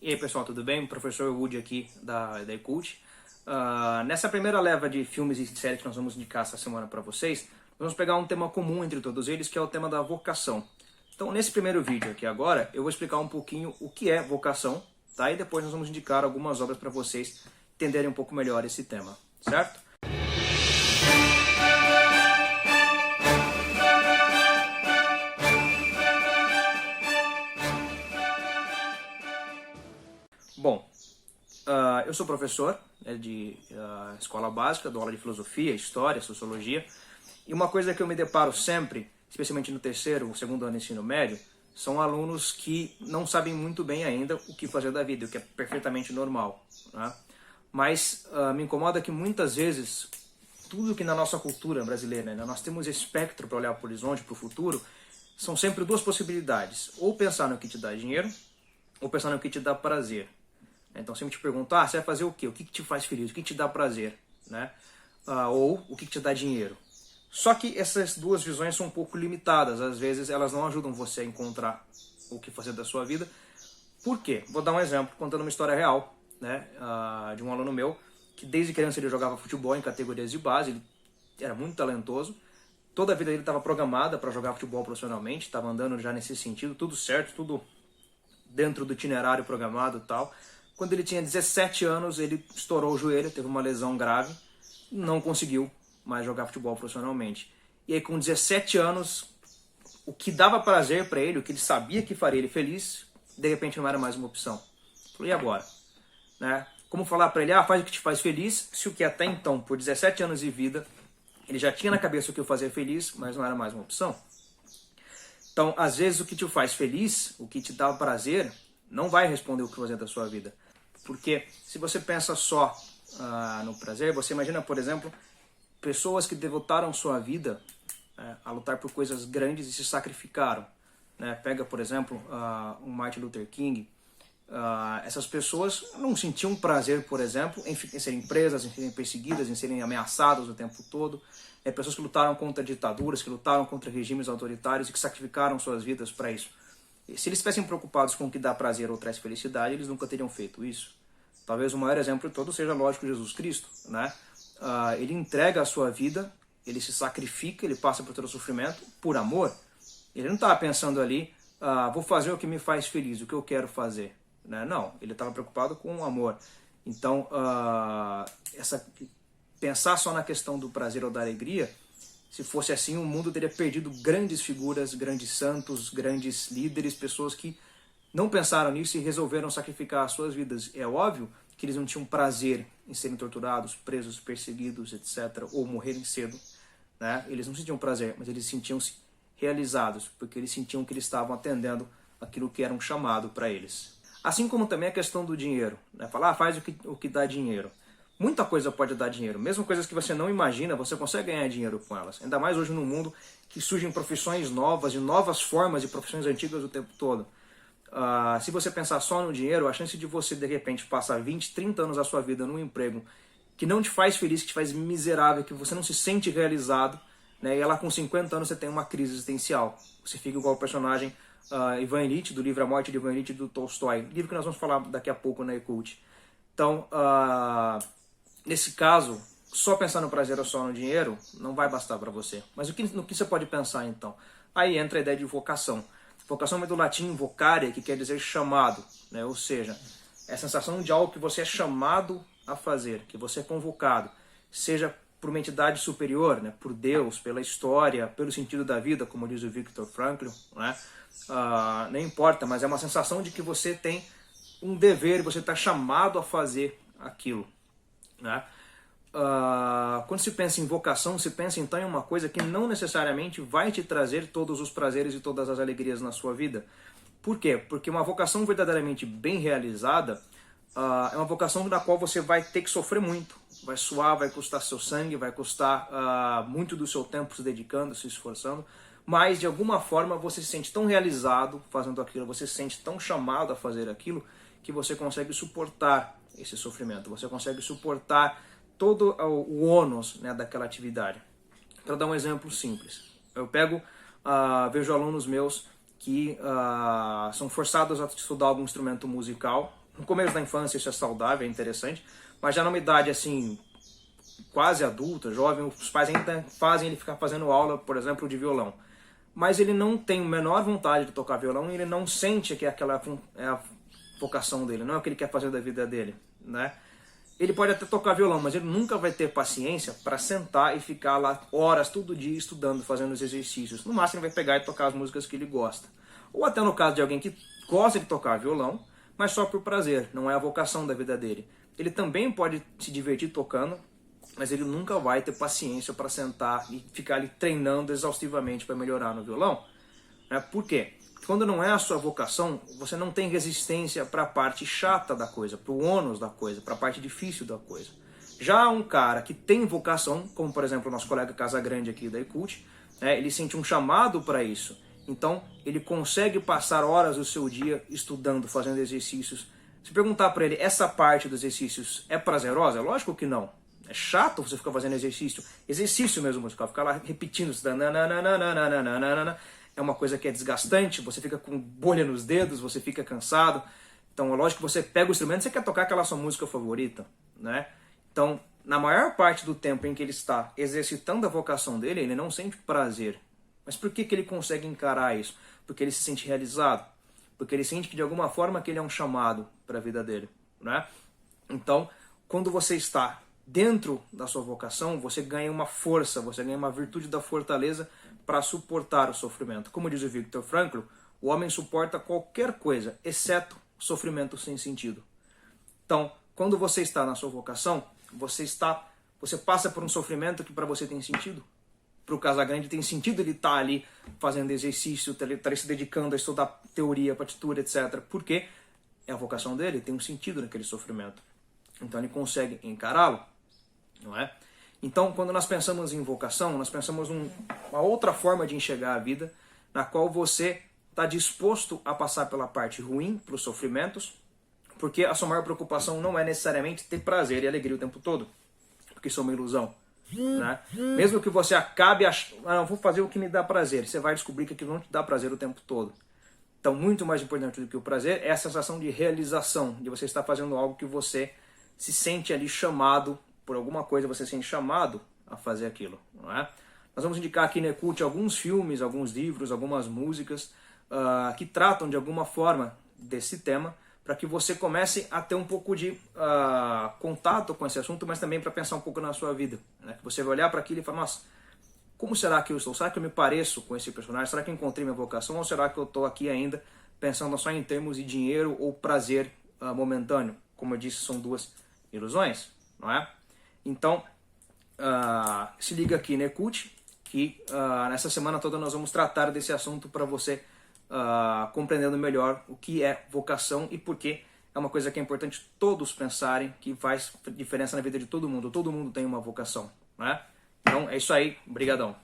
E aí pessoal, tudo bem? Professor Woody aqui da eCult. Nessa primeira leva de filmes e séries que nós vamos indicar essa semana para vocês, vamos pegar um tema comum entre todos eles, que é o tema da vocação. Então nesse primeiro vídeo aqui agora, eu vou explicar um pouquinho o que é vocação, tá? E depois nós vamos indicar algumas obras para vocês entenderem um pouco melhor esse tema, certo? Bom, eu sou professor de escola básica, dou aula de filosofia, história, sociologia, e uma coisa que eu me deparo sempre, especialmente no terceiro ou segundo ano do ensino médio, são alunos que não sabem muito bem ainda o que fazer da vida, o que é perfeitamente normal, né? Mas me incomoda que muitas vezes tudo que na nossa cultura brasileira, né, nós temos espectro para olhar para o horizonte, para o futuro, são sempre duas possibilidades: ou pensar no que te dá dinheiro, ou pensar no que te dá prazer. Então sempre te pergunto, você vai fazer o quê? O que te faz feliz? O que te dá prazer? Né? Ou o que te dá dinheiro? Só que essas duas visões são um pouco limitadas. Às vezes elas não ajudam você a encontrar o que fazer da sua vida. Por quê? Vou dar um exemplo, contando uma história real, né, de um aluno meu, que desde criança ele jogava futebol em categorias de base, ele era muito talentoso. Toda a vida ele estava programada para jogar futebol profissionalmente, estava andando já nesse sentido, tudo certo, tudo dentro do itinerário programado e tal. Quando ele tinha 17 anos, ele estourou o joelho, teve uma lesão grave, não conseguiu mais jogar futebol profissionalmente. E aí com 17 anos, o que dava prazer para ele, o que ele sabia que faria ele feliz, de repente não era mais uma opção. E agora? Né? Como falar para ele, faz o que te faz feliz, se o que até então, por 17 anos de vida, ele já tinha na cabeça o que o fazia feliz, mas não era mais uma opção. Então, às vezes o que te faz feliz, o que te dá prazer, não vai responder o que fazer da sua vida. Porque se você pensa só no prazer, você imagina, por exemplo, pessoas que devotaram sua vida a lutar por coisas grandes e se sacrificaram. Né? Pega, por exemplo, o Martin Luther King. Essas pessoas não sentiam prazer, por exemplo, em serem presas, em serem perseguidas, em serem ameaçadas o tempo todo. Pessoas que lutaram contra ditaduras, que lutaram contra regimes autoritários e que sacrificaram suas vidas para isso. Se eles estivessem preocupados com o que dá prazer ou traz felicidade, eles nunca teriam feito isso. Talvez o maior exemplo de todo seja, lógico, Jesus Cristo. Né? Ele entrega a sua vida, ele se sacrifica, ele passa por todo o sofrimento por amor. Ele não estava pensando ali, vou fazer o que me faz feliz, o que eu quero fazer. Né? Não, ele estava preocupado com o amor. Então, pensar só na questão do prazer ou da alegria, se fosse assim, o mundo teria perdido grandes figuras, grandes santos, grandes líderes, pessoas que não pensaram nisso e resolveram sacrificar as suas vidas. É óbvio que eles não tinham prazer em serem torturados, presos, perseguidos, etc., ou morrerem cedo. Né? Eles não sentiam prazer, mas eles sentiam-se realizados, porque eles sentiam que eles estavam atendendo aquilo que era um chamado para eles. Assim como também a questão do dinheiro. Né? Falar, faz o que dá dinheiro. Muita coisa pode dar dinheiro, mesmo coisas que você não imagina, você consegue ganhar dinheiro com elas. Ainda mais hoje no mundo que surgem profissões novas e novas formas de profissões antigas o tempo todo. Se você pensar só no dinheiro, a chance de você de repente passar 20, 30 anos da sua vida num emprego que não te faz feliz, que te faz miserável, que você não se sente realizado, né? E lá com 50 anos você tem uma crise existencial. Você fica igual o personagem Ivan Ilitch, do livro A Morte de Ivan Ilitch, do Tolstói, livro que nós vamos falar daqui a pouco na eCult. Então, nesse caso, só pensar no prazer ou só no dinheiro não vai bastar para você. Mas no que você pode pensar então? Aí entra a ideia de vocação. Vocação vem do latim vocare, que quer dizer chamado, né? Ou seja, é a sensação de algo que você é chamado a fazer, que você é convocado, seja por uma entidade superior, né? Por Deus, pela história, pelo sentido da vida, como diz o Viktor Frankl, né? Não importa, mas é uma sensação de que você tem um dever e você está chamado a fazer aquilo. Né? Quando se pensa em vocação, se pensa então em uma coisa que não necessariamente vai te trazer todos os prazeres e todas as alegrias na sua vida. Por quê? Porque uma vocação verdadeiramente bem realizada é uma vocação na qual você vai ter que sofrer muito. Vai suar, vai custar seu sangue, vai custar muito do seu tempo se dedicando, se esforçando, mas de alguma forma você se sente tão realizado fazendo aquilo, você se sente tão chamado a fazer aquilo, que você consegue suportar esse sofrimento, você consegue suportar todo o ônus, né, daquela atividade. Para dar um exemplo simples, eu vejo alunos meus que são forçados a estudar algum instrumento musical, No começo da infância isso é saudável, é interessante, mas já numa idade assim, quase adulta, jovem, os pais ainda fazem ele ficar fazendo aula, por exemplo, de violão. Mas ele não tem a menor vontade de tocar violão e ele não sente que aquela é a vocação dele, não é o que ele quer fazer da vida dele, né? Ele pode até tocar violão, mas ele nunca vai ter paciência para sentar e ficar lá horas, todo dia, estudando, fazendo os exercícios. No máximo ele vai pegar e tocar as músicas que ele gosta. Ou até no caso de alguém que gosta de tocar violão, mas só por prazer, não é a vocação da vida dele. Ele também pode se divertir tocando, mas ele nunca vai ter paciência para sentar e ficar ali treinando exaustivamente para melhorar no violão. Por quê? Quando não é a sua vocação, você não tem resistência para a parte chata da coisa, para o ônus da coisa, para a parte difícil da coisa. Já um cara que tem vocação, como por exemplo o nosso colega Casagrande aqui da Ecult, ele sente um chamado para isso. Então ele consegue passar horas do seu dia estudando, fazendo exercícios. Se perguntar para ele, essa parte dos exercícios é prazerosa? Lógico que não. É chato você ficar fazendo exercício mesmo musical, ficar lá repetindo isso. É uma coisa que é desgastante, você fica com bolha nos dedos, você fica cansado. Então é lógico que você pega o instrumento e você quer tocar aquela sua música favorita, né? Então, na maior parte do tempo em que ele está exercitando a vocação dele, ele não sente prazer. Mas por que ele consegue encarar isso? Porque ele se sente realizado. Porque ele sente que de alguma forma aquele é um chamado para a vida dele, né? Então, quando você está dentro da sua vocação, você ganha uma força, você ganha uma virtude da fortaleza para suportar o sofrimento. Como diz o Viktor Frankl, o homem suporta qualquer coisa, exceto sofrimento sem sentido. Então, quando você está na sua vocação, você passa por um sofrimento que para você tem sentido. Para o Casagrande tem sentido ele estar ali fazendo exercício, estar se dedicando a estudar teoria, partitura, etc. Porque é a vocação dele, tem um sentido naquele sofrimento. Então ele consegue encará-lo, não é? Então, quando nós pensamos em vocação, nós pensamos uma outra forma de enxergar a vida, na qual você está disposto a passar pela parte ruim, pelos sofrimentos, porque a sua maior preocupação não é necessariamente ter prazer e alegria o tempo todo, porque isso é uma ilusão, né? Mesmo que você acabe achando, não, vou fazer o que me dá prazer, você vai descobrir que aquilo não te dá prazer o tempo todo. Então, muito mais importante do que o prazer é a sensação de realização, de você estar fazendo algo que você se sente ali chamado, por alguma coisa você se sente chamado a fazer aquilo, não é? Nós vamos indicar aqui na Ecult alguns filmes, alguns livros, algumas músicas que tratam de alguma forma desse tema, para que você comece a ter um pouco de contato com esse assunto, mas também para pensar um pouco na sua vida, né? Que você vai olhar para aquilo e falar, nossa, como será que eu estou? Será que eu me pareço com esse personagem? Será que eu encontrei minha vocação? Ou será que eu estou aqui ainda pensando só em termos de dinheiro ou prazer momentâneo? Como eu disse, são duas ilusões, não é? Então, se liga aqui na Ecult, que nessa semana toda nós vamos tratar desse assunto para você compreendendo melhor o que é vocação e por que é uma coisa que é importante todos pensarem, que faz diferença na vida de todo mundo. Todo mundo tem uma vocação, né? Então é isso aí, brigadão.